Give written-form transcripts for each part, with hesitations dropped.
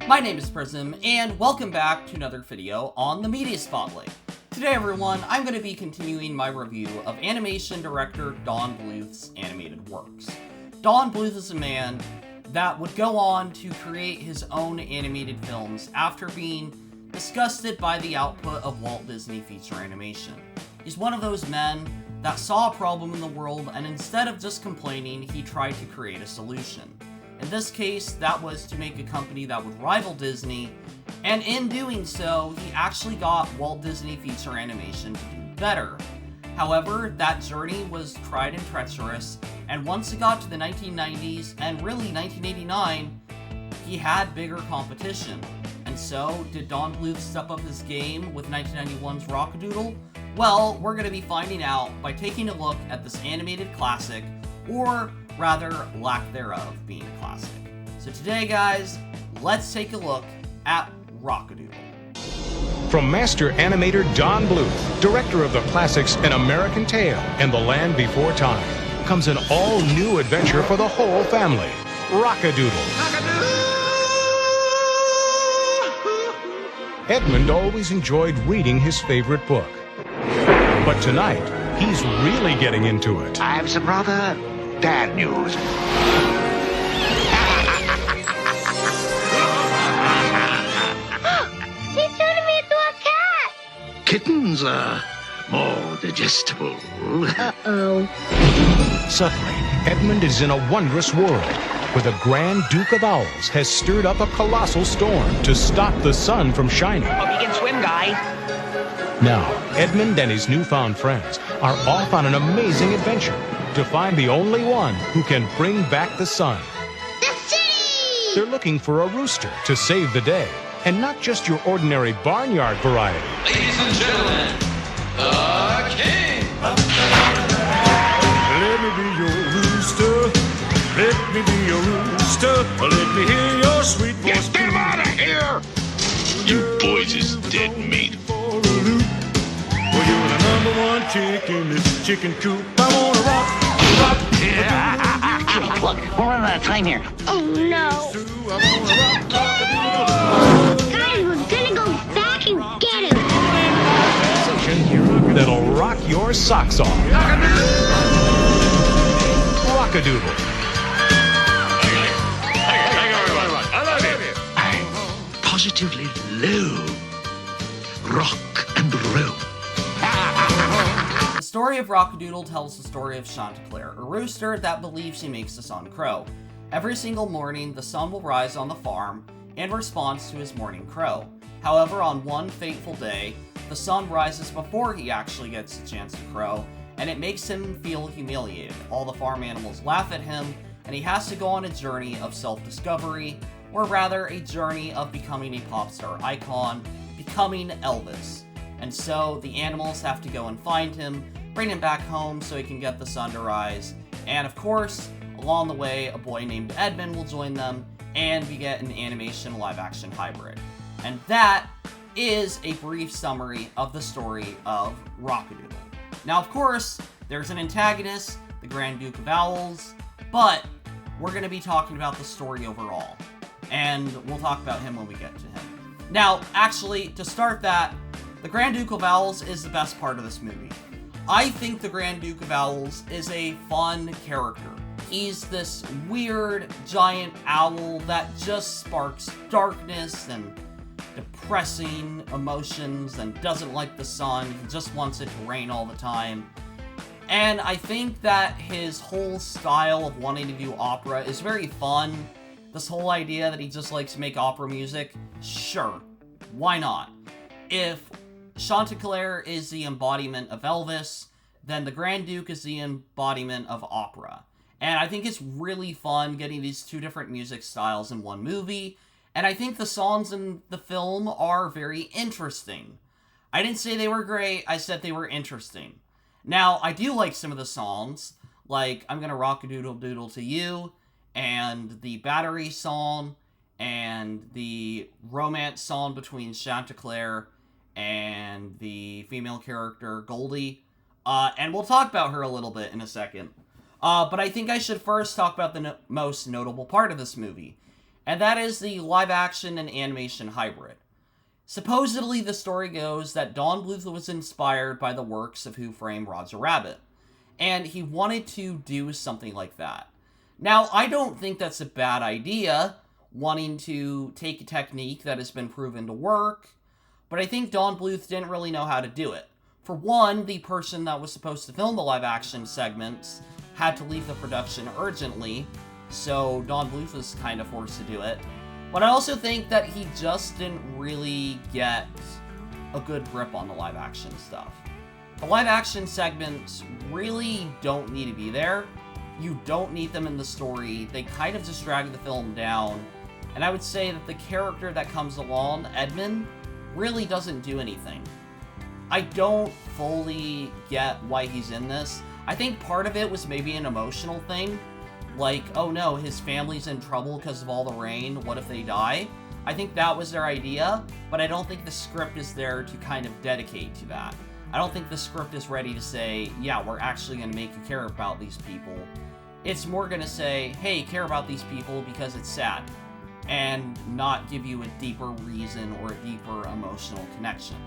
My name is Prism, and welcome back to another video on the Media Spotlight. Today, everyone, I'm going to be continuing my review of animation director Don Bluth's animated works. Don Bluth is a man that would go on to create his own animated films after being disgusted by the output of Walt Disney feature animation. He's one of those men that saw a problem in the world, and instead of just complaining, he tried to create a solution. In this case, that was to make a company that would rival Disney, and in doing so, he actually got Walt Disney feature animation to do better. However, that journey was tried and treacherous, and once it got to the 1990s, and really 1989, he had bigger competition. And so, did Don Bluth step up his game with 1991's Rockadoodle? Well, we're going to be finding out by taking a look at this animated classic, or rather, lack thereof being a classic. So today, guys, let's take a look at Rockadoodle. From master animator Don Bluth, director of the classics An American Tail and The Land Before Time, comes an all-new adventure for the whole family, Rockadoodle. Edmund always enjoyed reading his favorite book. But tonight, he's really getting into it. I have some rather bad news. He turned me into a cat! Kittens are more digestible. Uh-oh. Suddenly, Edmund is in a wondrous world where the Grand Duke of Owls has stirred up a colossal storm to stop the sun from shining. Hope you can swim, guy. Now, Edmund and his newfound friends are off on an amazing adventure to find the only one who can bring back the sun. The city! They're looking for a rooster to save the day, and not just your ordinary barnyard variety. Ladies and gentlemen, the king! Let me be your rooster. Let me be your rooster. Let me hear your sweet voice. Get them out of here! You boys is dead meat. Well, you're the number one chick in this chicken coop. I wanna rock. Look, we're running out of time here. Oh no! Guys, we're gonna go back and get him! That'll rock your socks off. Rockadoodle. I love you. I positively love rock and roll. The story of Rockadoodle tells the story of Chanticleer, a rooster that believes he makes the sun crow. Every single morning, the sun will rise on the farm in response to his morning crow. However, on one fateful day, the sun rises before he actually gets a chance to crow, and it makes him feel humiliated. All the farm animals laugh at him, and he has to go on a journey of self-discovery, or rather, a journey of becoming a pop star icon, becoming Elvis. And so, the animals have to go and find him, bring him back home so he can get the sun to rise, and of course, along the way, a boy named Edmund will join them, and we get an animation live-action hybrid. And that is a brief summary of the story of Rockadoodle. Now, of course, there's an antagonist, the Grand Duke of Owls, but we're going to be talking about the story overall, and we'll talk about him when we get to him. Now, actually, to start that, the Grand Duke of Owls is the best part of this movie. I think the Grand Duke of Owls is a fun character. He's this weird, giant owl that just sparks darkness and depressing emotions and doesn't like the sun. He just wants it to rain all the time. And I think that his whole style of wanting to do opera is very fun. This whole idea that he just likes to make opera music, sure, why not? If Chanticleer is the embodiment of Elvis, then the Grand Duke is the embodiment of opera. And I think it's really fun getting these two different music styles in one movie, and I think the songs in the film are very interesting. I didn't say they were great, I said they were interesting. Now, I do like some of the songs, like I'm Gonna Rock-a-Doodle Doodle to You, and the Battery song, and the romance song between Chanticleer and the female character Goldie. And we'll talk about her a little bit in a second. But I think I should first talk about the most notable part of this movie. and that is the live-action and animation hybrid. Supposedly, the story goes that Don Bluth was inspired by the works of Who Framed Roger Rabbit, and he wanted to do something like that. Now, I don't think that's a bad idea, wanting to take a technique that has been proven to work, but I think Don Bluth didn't really know how to do it. For one, the person that was supposed to film the live-action segments had to leave the production urgently, so Don Bluth was kind of forced to do it. But I also think that he just didn't really get a good grip on the live-action stuff. The live-action segments really don't need to be there. You don't need them in the story. They kind of just drag the film down. And I would say that the character that comes along, Edmund, really doesn't do anything. I don't fully get why he's in this. I think part of it was maybe an emotional thing. Like, oh no, his family's in trouble because of all the rain, what if they die? I think that was their idea, but I don't think the script is there to kind of dedicate to that. I don't think the script is ready to say, yeah, we're actually going to make you care about these people. It's more going to say, hey, care about these people because it's sad, and not give you a deeper reason or a deeper emotional connection.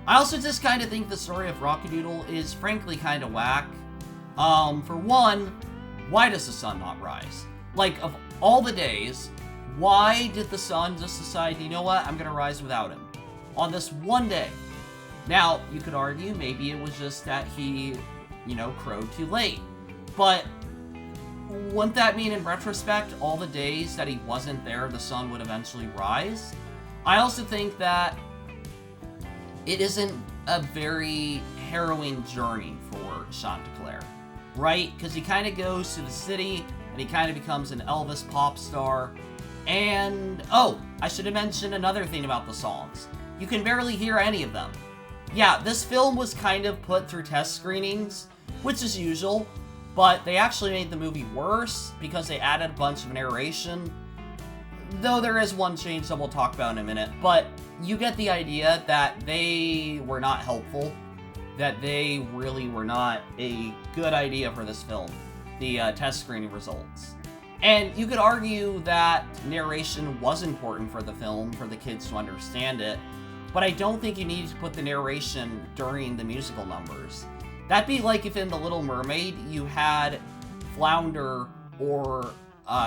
I also just kind of think the story of Rockadoodle is frankly kind of whack. For one, why does the sun not rise? Like, of all the days, why did the sun just decide, you know what, I'm gonna rise without him? On this one day. Now, you could argue maybe it was just that he, crowed too late. But wouldn't that mean, in retrospect, all the days that he wasn't there, the sun would eventually rise? I also think that it isn't a very harrowing journey for Chanticleer, right? Because he kind of goes to the city, and he kind of becomes an Elvis pop star. And, oh, I should have mentioned another thing about the songs. You can barely hear any of them. Yeah, this film was kind of put through test screenings, which is usual, but they actually made the movie worse because they added a bunch of narration. Though there is one change that we'll talk about in a minute, but you get the idea that they were not helpful, that they really were not a good idea for this film, the test screening results. And you could argue that narration was important for the film, for the kids to understand it, but I don't think you need to put the narration during the musical numbers. That'd be like if in The Little Mermaid you had Flounder or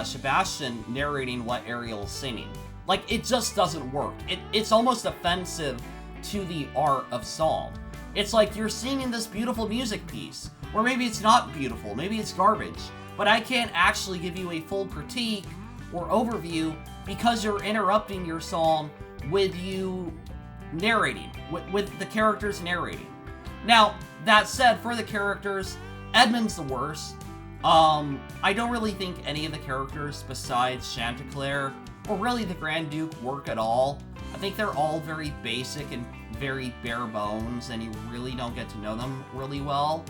Sebastian narrating what Ariel's singing. Like, it just doesn't work. It's almost offensive to the art of song. It's like you're singing this beautiful music piece, or maybe it's not beautiful, maybe it's garbage, but I can't actually give you a full critique or overview because you're interrupting your song with you narrating, with the characters narrating. Now, that said, for the characters, Edmund's the worst. I don't really think any of the characters besides Chanticleer or really the Grand Duke work at all. I think they're all very basic and very bare bones, and you really don't get to know them really well.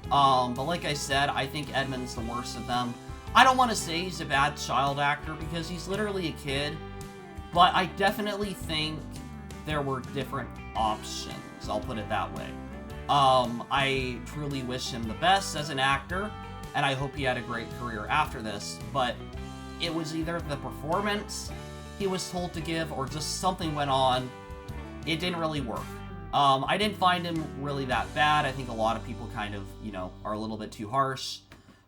But like I said, I think Edmund's the worst of them. I don't want to say he's a bad child actor because he's literally a kid, but I definitely think there were different options, I'll put it that way. I truly wish him the best as an actor, and I hope he had a great career after this, but it was either the performance he was told to give or just something went on. It didn't really work. I didn't find him really that bad. I think a lot of people kind of, are a little bit too harsh,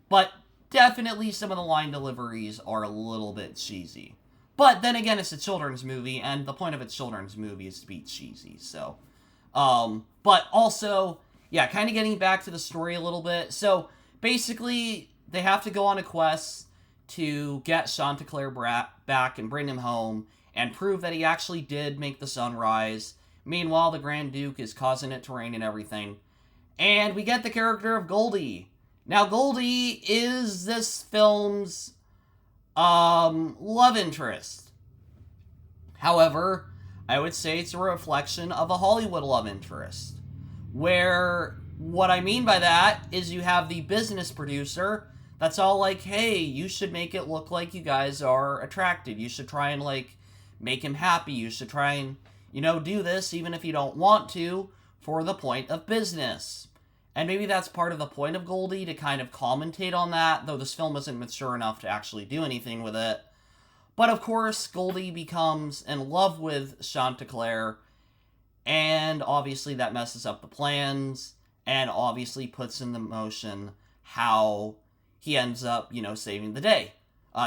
but definitely some of the line deliveries are a little bit cheesy. But then again, it's a children's movie, and the point of a children's movie is to be cheesy, so... but also, yeah, kind of getting back to the story a little bit. So, basically, they have to go on a quest to get Chanticleer back and bring him home and prove that he actually did make the sun rise. Meanwhile, the Grand Duke is causing it to rain and everything. And we get the character of Goldie. Now, Goldie is this film's, love interest. However, I would say it's a reflection of a Hollywood love interest, where what I mean by that is you have the business producer that's all like, hey, you should make it look like you guys are attracted. You should try and, make him happy. You should try and, do this even if you don't want to for the point of business. And maybe that's part of the point of Goldie, to kind of commentate on that, though this film isn't mature enough to actually do anything with it. But of course, Goldie becomes in love with Chanticleer, and obviously that messes up the plans, and obviously puts into motion how he ends up, saving the day.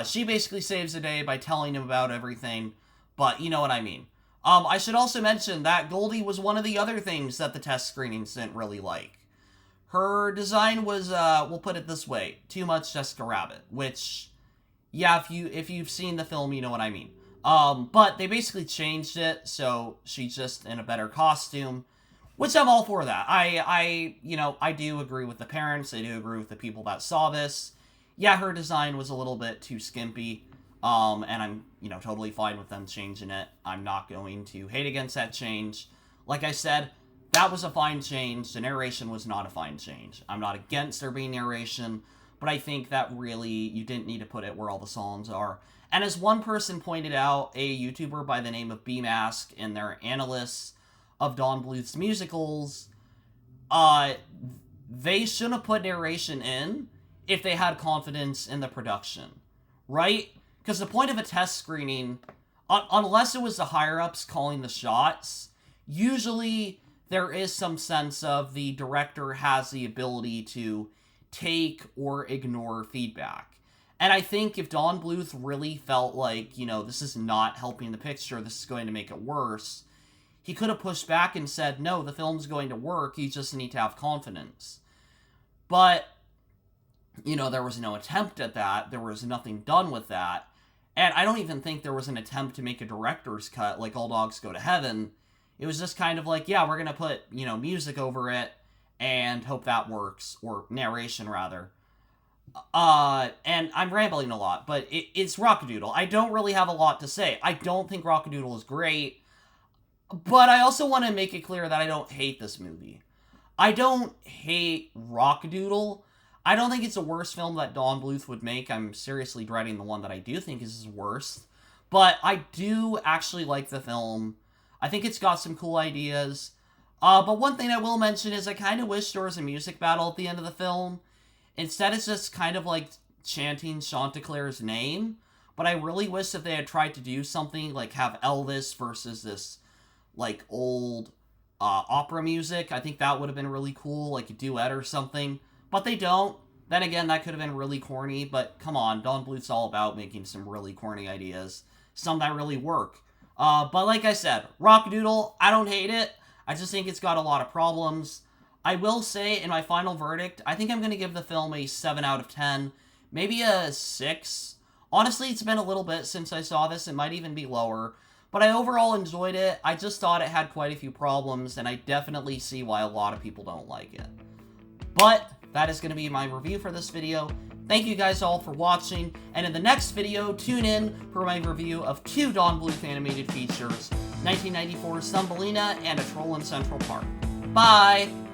She basically saves the day by telling him about everything, but you know what I mean. I should also mention that Goldie was one of the other things that the test screenings didn't really like. Her design was, we'll put it this way, too much Jessica Rabbit, which, yeah, if you've seen the film, you know what I mean. But they basically changed it, so she's just in a better costume, which I'm all for that. I do agree with the parents, I do agree with the people that saw this. Yeah, her design was a little bit too skimpy, and I'm, totally fine with them changing it. I'm not going to hate against that change. Like I said, that was a fine change. The narration was not a fine change. I'm not against there being narration, but I think that really, you didn't need to put it where all the songs are. And as one person pointed out, a YouTuber by the name of B-Mask in their analysts of Don Bluth's musicals, they shouldn't have put narration in if they had confidence in the production, right? Because the point of a test screening, unless it was the higher-ups calling the shots, usually there is some sense of the director has the ability to take or ignore feedback. And I think if Don Bluth really felt like, this is not helping the picture, this is going to make it worse, he could have pushed back and said, no, the film's going to work, you just need to have confidence. But, there was no attempt at that, there was nothing done with that, and I don't even think there was an attempt to make a director's cut like All Dogs Go to Heaven. It was just kind of like, yeah, we're going to put, music over it and hope that works, or narration, rather. And I'm rambling a lot, but it's Rockadoodle. I don't really have a lot to say. I don't think Rockadoodle is great, but I also want to make it clear that I don't hate this movie. I don't hate Rockadoodle. I don't think it's the worst film that Don Bluth would make. I'm seriously dreading the one that I do think is his worst. But I do actually like the film. I think it's got some cool ideas. But one thing I will mention is I kind of wish there was a music battle at the end of the film. Instead, it's just kind of like chanting Chanticleer's name. But I really wish that they had tried to do something like have Elvis versus this, like, old opera music. I think that would have been really cool, like a duet or something. But they don't. Then again, that could have been really corny. But come on, Don Bluth's all about making some really corny ideas. Some that really work. But like I said, Rockadoodle, I don't hate it. I just think it's got a lot of problems. I will say, in my final verdict, I think I'm going to give the film a 7 out of 10. Maybe a 6. Honestly, it's been a little bit since I saw this. It might even be lower. But I overall enjoyed it. I just thought it had quite a few problems, and I definitely see why a lot of people don't like it. But that is going to be my review for this video. Thank you guys all for watching, and in the next video, tune in for my review of 2 Don Bluth animated features, 1994's Thumbelina and A Troll in Central Park. Bye!